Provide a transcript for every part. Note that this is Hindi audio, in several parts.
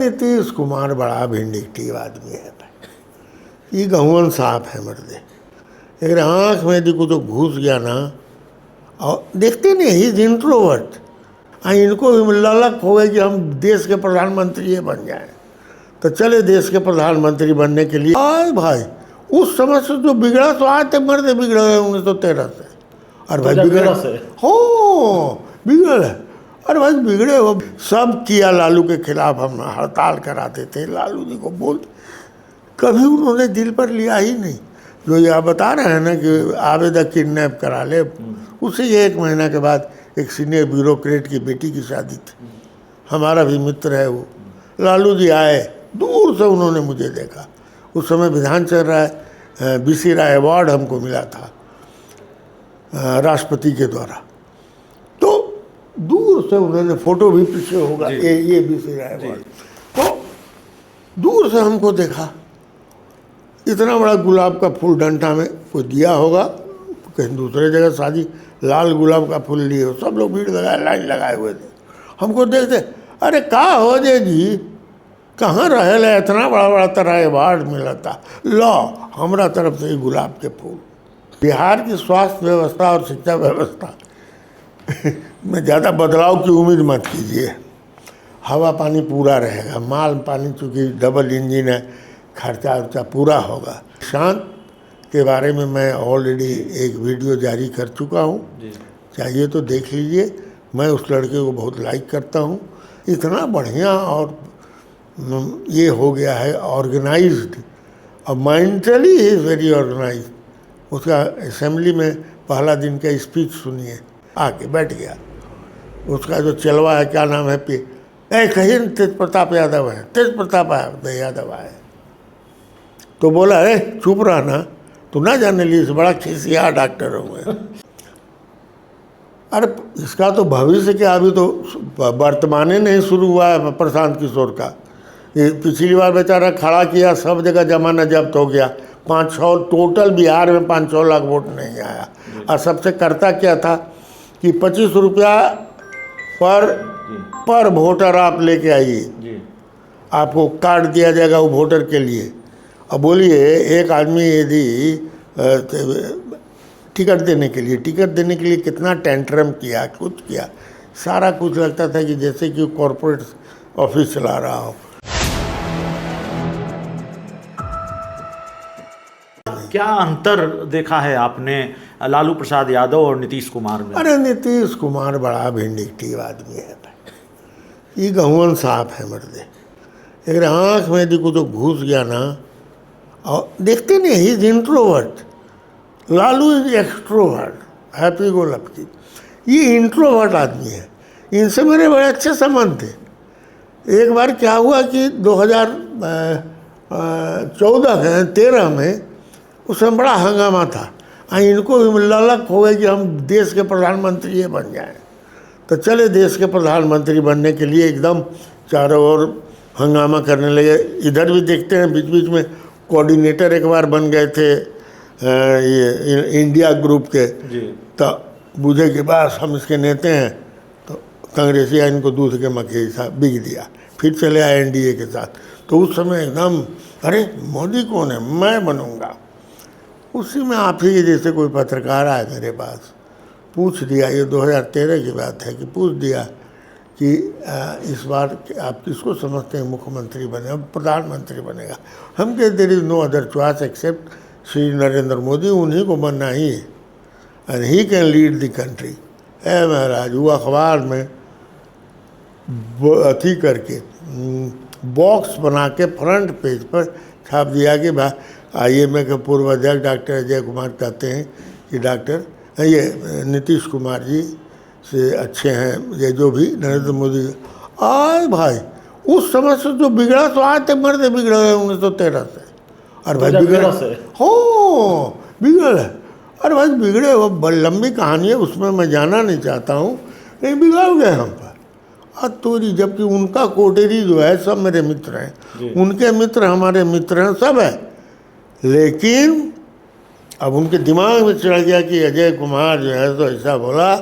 नीतीश कुमार बड़ा विंडिक्टिव आदमी है भाई। ये गहुवन साफ है मर्दे। अगर आँख में देखो तो घुस गया ना, और देखते नहीं ही इंट्रोवर्ट। इनको भी ललक हो गई कि हम देश के प्रधानमंत्री बन जाएं, तो चले देश के प्रधानमंत्री बनने के लिए। आए भाई, उस समय से जो बिगड़ा तो आज तक मर्दे बिगड़े हुए 1913 से। और भाई बिगड़ा से हो बिगड़ है। अरे भाई बिगड़े हो सब किया। लालू के खिलाफ हम हड़ताल कराते थे, लालू जी को बोलते, कभी उन्होंने दिल पर लिया ही नहीं। जो ये आप बता रहे हैं ना कि आवेदक किडनैप करा ले, उसी 1 महीना के बाद एक सीनियर ब्यूरोक्रेट की बेटी की शादी थी। हमारा भी मित्र है वो। लालू जी आए, दूर से उन्होंने मुझे देखा। उस समय विधान चल रहा है, बीसी राय अवार्ड हमको मिला था राष्ट्रपति के द्वारा। तो दूर से उन्होंने, फोटो भी पीछे होगा, ये बीसी राय अवार्ड। तो दूर से हमको देखा, इतना बड़ा गुलाब का फूल डंडा में कोई दिया होगा, कहीं दूसरे जगह शादी, लाल गुलाब का फूल लिए हो। सब लोग भीड़ लगाए, लाइन लगाए हुए थे। हमको देखते, अरे का हो जे जी, कहाँ रहे, इतना बड़ा बड़ा तरह अवार्ड मिला था, लो हमारा तरफ से गुलाब के फूल। बिहार की स्वास्थ्य व्यवस्था और शिक्षा व्यवस्था में ज़्यादा बदलाव की उम्मीद मत कीजिए। हवा पानी पूरा रहेगा, माल पानी चूँकि डबल इंजन है, खर्चा वर्चा पूरा होगा। शांत के बारे में मैं ऑलरेडी एक वीडियो जारी कर चुका हूँ, चाहिए तो देख लीजिए। मैं उस लड़के को बहुत लाइक करता हूँ। इतना बढ़िया और ये हो गया है ऑर्गेनाइज्ड, और mentally he is very organized. उसका असेंबली में पहला दिन का स्पीच सुनिए, आके बैठ गया। उसका जो चलवा है, क्या नाम है, कहीं तेज प्रताप यादव है, तेज प्रताप यादव आए तो बोला, अरे चुप रहा ना, तू ना जाने ली, इस बड़ा खिसिया डॉक्टर होंगे। अरे इसका तो भविष्य क्या, अभी तो वर्तमान नहीं शुरू हुआ है प्रशांत किशोर का। ये पिछली बार बेचारा खड़ा किया, सब जगह जमाना जब्त हो गया। 5-6 टोटल बिहार में 5-6 लाख वोट नहीं आया। और सबसे करता क्या था कि 25 रुपया पर वोटर आप लेके आइए, आपको कार्ड दिया जाएगा वो वोटर के लिए। अब बोलिए, एक आदमी यदि टिकट देने के लिए कितना टेंट्रम किया, कुछ किया, सारा कुछ लगता था कि जैसे कि कॉरपोरेट ऑफिस चला रहा हो। क्या अंतर देखा है आपने लालू प्रसाद यादव और नीतीश कुमार में? अरे नीतीश कुमार बड़ा विंडिक्टिव आदमी है भाई। ये गहुवन साफ है मर्दे। अगर आँख में देखो तो घुस गया ना, और देखते नहीं ही introvert. Lalu is extrovert, happy go lucky. ये इंट्रोवर्ट आदमी है। इनसे मेरे बड़े अच्छे संबंध थे। एक बार क्या हुआ कि 2013 में उसमें बड़ा हंगामा था। इनको भी ललक हो गई कि हम देश के प्रधानमंत्री बन जाएं, तो चले देश के प्रधानमंत्री बनने के लिए एकदम चारों ओर हंगामा करने लगे। इधर भी देखते हैं, बीच बीच में कोऑर्डिनेटर एक बार बन गए थे ये इंडिया ग्रुप के, तो बुझे कि बस हम इसके नेता हैं, तो कांग्रेसी इनको दूध के मक्खी सा बिक दिया। फिर चले आए एनडीए के साथ। तो उस समय एकदम, अरे मोदी कौन है, मैं बनूंगा। उसी में आप ही जैसे कोई पत्रकार आए मेरे पास, पूछ दिया, ये 2013 की बात है, कि पूछ दिया कि इस बार आप किसको समझते हैं मुख्यमंत्री बने, प्रधानमंत्री बनेगा। हम कहते there is no other choice except Shri Narendra Modi, उन्हीं को बनना ही है, and he can lead the country. है महाराज, वो अखबार में अथी करके बॉक्स बना के फ्रंट पेज पर छाप दिया कि IMA के पूर्व अध्यक्ष डॉक्टर अजय कुमार कहते हैं कि डॉक्टर ये नीतीश कुमार जी से अच्छे हैं, ये जो भी नरेंद्र मोदी। आए भाई, उस समय से जो बिगड़ा तो आज तक मर्दे बिगड़े हुए 1913 से। और भाई बिगड़ा हो बिगड़ है। अरे भाई बिगड़े हो, बड़ी लंबी कहानी है, उसमें मैं जाना नहीं चाहता हूँ, लेकिन बिगड़ गए हम पर। तोरी, जबकि उनका कोटेरी जो है सब मेरे मित्र हैं, उनके मित्र हमारे मित्र हैं, सब है। लेकिन अब उनके दिमाग में चढ़ गया कि अजय कुमार जो है तो ऐसा बोला,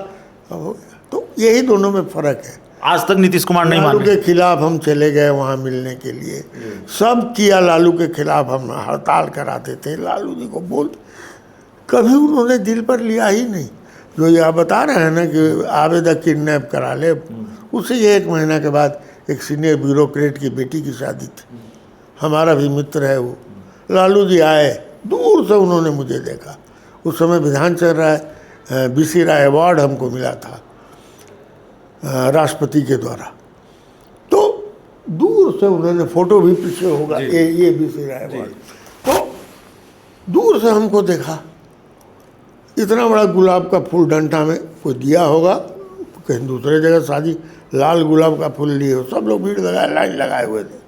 अब तो यही दोनों में फ़र्क है। आज तक नीतीश कुमार नहीं लालू माने। के खिलाफ हम चले गए वहाँ मिलने के लिए, सब किया लालू के खिलाफ, हम हड़ताल कराते थे, लालू जी को बोल, कभी उन्होंने दिल पर लिया ही नहीं। जो ये आप बता रहे हैं ना कि आवेदक किडनैप करा ले, उसे 1 महीना के बाद एक सीनियर ब्यूरोक्रेट की बेटी की शादी थी, हमारा भी मित्र है वो, लालू जी आए, दूर से उन्होंने मुझे देखा, उस समय विधान चल रहा है, BC राय अवार्ड हमको मिला था राष्ट्रपति के द्वारा, तो दूर से उन्होंने, फोटो भी पीछे होगा, ये BC राय अवार्ड, तो दूर से हमको देखा, इतना बड़ा गुलाब का फूल डंडा में कोई दिया होगा, कहीं दूसरे जगह शादी, लाल गुलाब का फूल लिए हो, सब लोग भीड़ लगाए, लाइन लगाए हुए थे,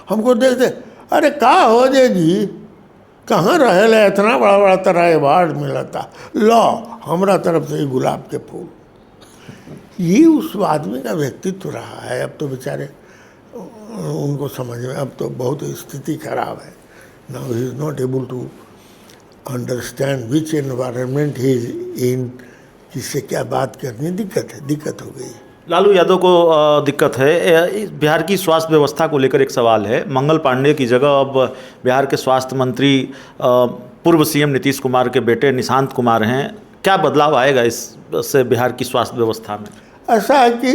हमको देखते, अरे का हो जे जी, कहाँ रहे, इतना बड़ा बड़ा तरह अवार्ड मिला था, लो हमारा तरफ से गुलाब के फूल। ये उस आदमी का व्यक्तित्व रहा है। अब तो बेचारे उनको समझ में, अब तो बहुत स्थिति खराब है, now he is not able to understand which environment he is in, किससे क्या बात करनी, दिक्कत हो गई। लालू यादव को दिक्कत है। बिहार की स्वास्थ्य व्यवस्था को लेकर एक सवाल है, मंगल पांडे की जगह अब बिहार के स्वास्थ्य मंत्री पूर्व CM नीतीश कुमार के बेटे निशांत कुमार हैं, क्या बदलाव आएगा इससे बिहार की स्वास्थ्य व्यवस्था में? ऐसा है कि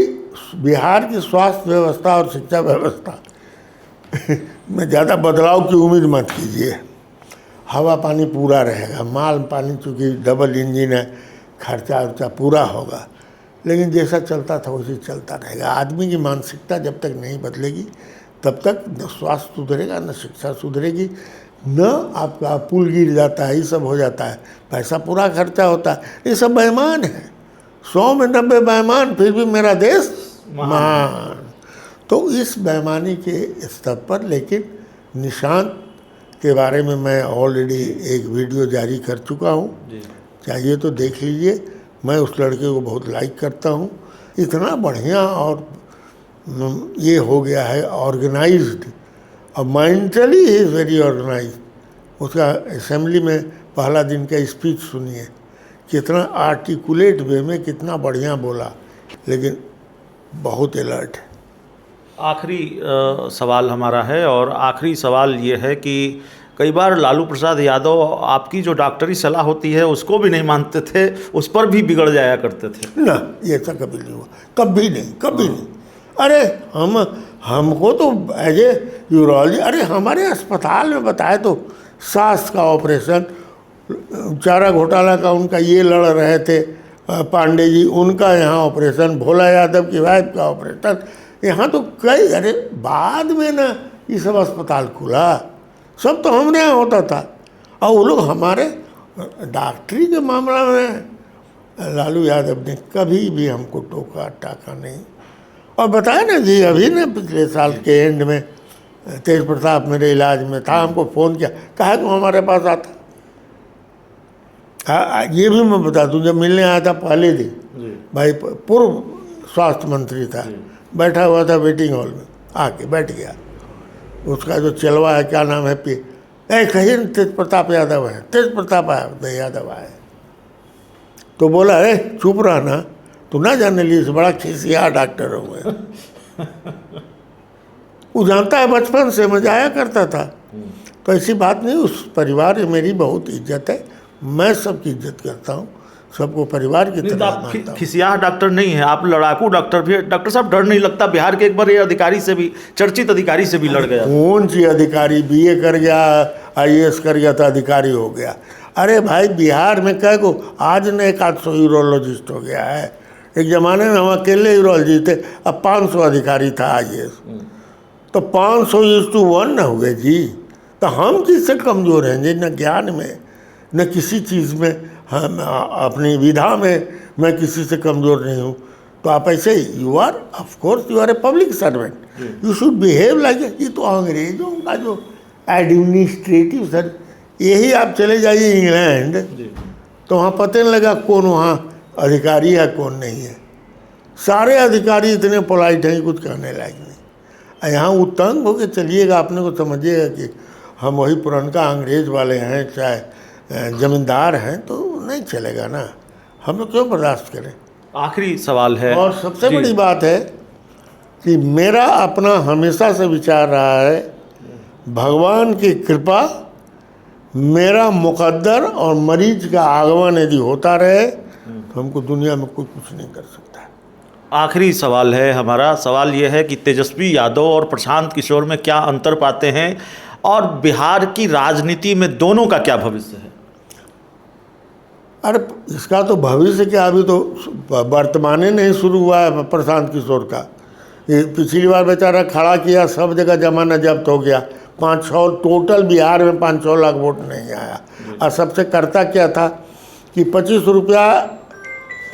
बिहार की स्वास्थ्य व्यवस्था और शिक्षा व्यवस्था में ज़्यादा बदलाव की उम्मीद मत कीजिए, हवा पानी पूरा रहेगा, माल पानी चूँकि डबल इंजन है, खर्चा वर्चा पूरा होगा, लेकिन जैसा चलता था वैसे चलता रहेगा। आदमी की मानसिकता जब तक नहीं बदलेगी तब तक न स्वास्थ्य सुधरेगा, न शिक्षा सुधरेगी, न आपका पुल गिर जाता है, ये सब हो जाता है, पैसा पूरा खर्चा होता है, ये सब बेईमान है, 100 में 90 बेईमान, फिर भी मेरा देश महान। तो इस बेईमानी के स्तर पर, लेकिन निशांत के बारे में मैं ऑलरेडी एक वीडियो जारी कर चुका हूँ, चाहिए तो देख लीजिए। मैं उस लड़के को बहुत लाइक करता हूँ, इतना बढ़िया और ये हो गया है ऑर्गेनाइज्ड, और mentally he is very organized. उसका असेंबली में पहला दिन का स्पीच सुनिए, कितना आर्टिकुलेट वे में कितना बढ़िया बोला, लेकिन बहुत अलर्ट है। आखिरी सवाल हमारा है, और आखिरी सवाल ये है कि कई बार लालू प्रसाद यादव आपकी जो डॉक्टरी सलाह होती है उसको भी नहीं मानते थे, उस पर भी बिगड़ जाया करते थे। ना, ये ऐसा कभी नहीं हुआ, कभी नहीं। अरे हमको तो एज ए यूरोलॉजी, अरे हमारे अस्पताल में बताए तो सांस का ऑपरेशन, चारा घोटाला का उनका ये लड़ रहे थे पांडे जी, उनका यहाँ ऑपरेशन, भोला यादव की वाइफ का ऑपरेशन, यहाँ तो कई, अरे बाद में ना ये सब अस्पताल खुला, सब तो हमने यहाँ होता था। और वो लोग हमारे डॉक्टरी के मामला में लालू यादव ने कभी भी हमको टोका टाका नहीं। और बताया ना जी, अभी ना पिछले साल के एंड में तेज प्रताप मेरे इलाज में था, हमको फ़ोन किया, कहा तुम हमारे पास आता। ये भी मैं बता दूं, जब मिलने आया था पहले दिन, भाई पूर्व स्वास्थ्य मंत्री था, बैठा हुआ था वेटिंग हॉल में, आके बैठ गया, उसका जो चलवा है, क्या नाम है, कहिए तेज प्रताप यादव है, तेज प्रताप यादव आए, तो बोला अरे चुप रहना, तो ना जाने लिए बड़ा खिसिया डॉक्टर हूँ मैं। वो जानता है बचपन से मैं जाया करता था, तो ऐसी बात नहीं, उस परिवार में मेरी बहुत इज्जत है, मैं सबकी इज्जत करता हूँ, सबको परिवार की तरह मानता हूँ। खिसिया डॉक्टर नहीं है आप, लड़ाकू डॉक्टर भी। डॉक्टर साहब डर नहीं लगता? बिहार के एक बार ये अधिकारी से भी, चर्चित अधिकारी से भी लड़ गया। कौन सी अधिकारी, BA कर गया, IAS कर गया तो अधिकारी हो गया? अरे भाई बिहार में कह को आज न 100 यूरोलॉजिस्ट हो गया है, एक ज़माने में हम अकेले यूरोलॉजिस्ट थे, अब 500 अधिकारी था IAS, तो 500:1 न हुए जी। तो हम किससे कमज़ोर हैं जी? न ज्ञान में, न किसी चीज़ में, हम अपनी विधा में मैं किसी से कमज़ोर नहीं हूँ। तो आप ऐसे ही, you are of course you are a public servant, you should behave like. ये तो अंग्रेजों का जो एडमिनिस्ट्रेटिव सर, यही आप चले जाइए इंग्लैंड, तो वहाँ पता नहीं लगा कौन वहाँ अधिकारी है कौन नहीं है, सारे अधिकारी इतने पोलाइट हैं कुछ कहने लायक नहीं। यहाँ उतंग होकर चलिएगा, अपने को समझिएगा कि हम वही पुरनका अंग्रेज वाले हैं, चाहे जमींदार हैं, तो नहीं चलेगा ना, हम लोग क्यों बर्दाश्त करें। आखिरी सवाल है, और सबसे बड़ी बात है, कि मेरा अपना हमेशा से विचार रहा है, भगवान की कृपा, मेरा मुकद्दर और मरीज का आगमन यदि होता रहे तो हमको दुनिया में कोई कुछ नहीं कर सकता। आखिरी सवाल है हमारा, सवाल ये है कि तेजस्वी यादव और प्रशांत किशोर में क्या अंतर पाते हैं और बिहार की राजनीति में दोनों का क्या भविष्य है? अरे इसका तो भविष्य क्या, अभी तो वर्तमान नहीं शुरू हुआ है प्रशांत किशोर का। ये पिछली बार बेचारा खड़ा किया, सब जगह जमाना जब्त हो गया, 5-6 टोटल बिहार में 5-6 लाख वोट नहीं आया। और सबसे करता क्या था कि 25 रुपया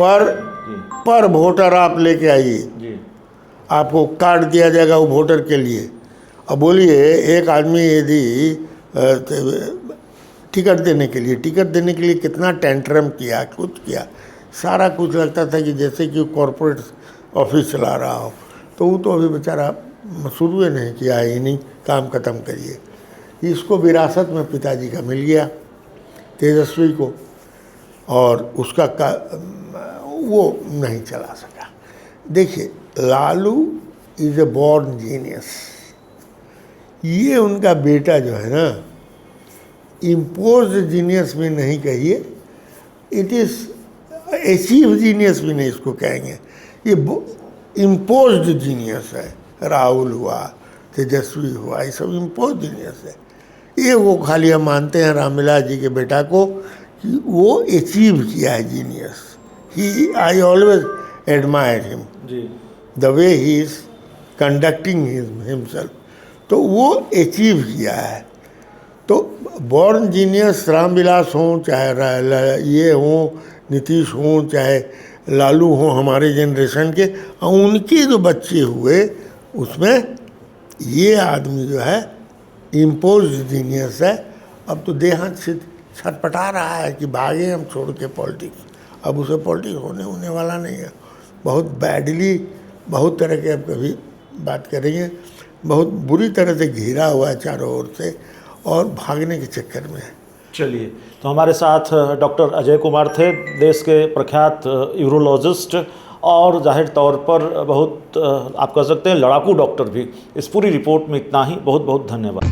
पर वोटर आप लेके आइए, आपको कार्ड दिया जाएगा वो वोटर के लिए। अब बोलिए एक आदमी यदि टिकट देने के लिए कितना टेंट्रम किया, कुछ किया, सारा कुछ लगता था कि जैसे कि कॉरपोरेट ऑफिस चला रहा हो। तो वो तो अभी बेचारा शुरू ही नहीं किया है, इन्हीं काम ख़त्म करिए। इसको विरासत में पिताजी का मिल गया तेजस्वी को, और उसका वो नहीं चला सका। देखिए Lalu is a born genius, ये उनका बेटा जो है ना, इम्पोज जीनियस भी नहीं कहिए, इट इज़ अचीव जीनियस भी नहीं इसको कहेंगे, ये इम्पोज्ड जीनियस है। राहुल हुआ, तेजस्वी हुआ, ये सब इम्पोज जीनियस है। ये वो खाली हम मानते हैं रामविलास जी के बेटा को कि वो अचीव किया है genius. I always admire him, the way he is conducting himself, तो वो अचीव किया है। तो बॉर्न जीनियस रामविलास हों, चाहे ये हों, नीतीश हों, चाहे लालू हों हमारे जनरेशन के, उनके जो बच्चे हुए उसमें ये आदमी जो है इम्पोज जीनियस है। अब तो देहांत से छटपटा रहा है कि भागे हम छोड़ के पॉलिटिक्स, अब उसे पॉलिटिक्स होने वाला नहीं है। बहुत बैडली, बहुत तरह के, अब कभी बात करेंगे, बहुत बुरी तरह से घिरा हुआ है चारों ओर से और भागने के चक्कर में है। चलिए, तो हमारे साथ डॉक्टर अजय कुमार थे, देश के प्रख्यात यूरोलॉजिस्ट और जाहिर तौर पर बहुत आप कह सकते हैं लड़ाकू डॉक्टर भी। इस पूरी रिपोर्ट में इतना ही, बहुत बहुत धन्यवाद।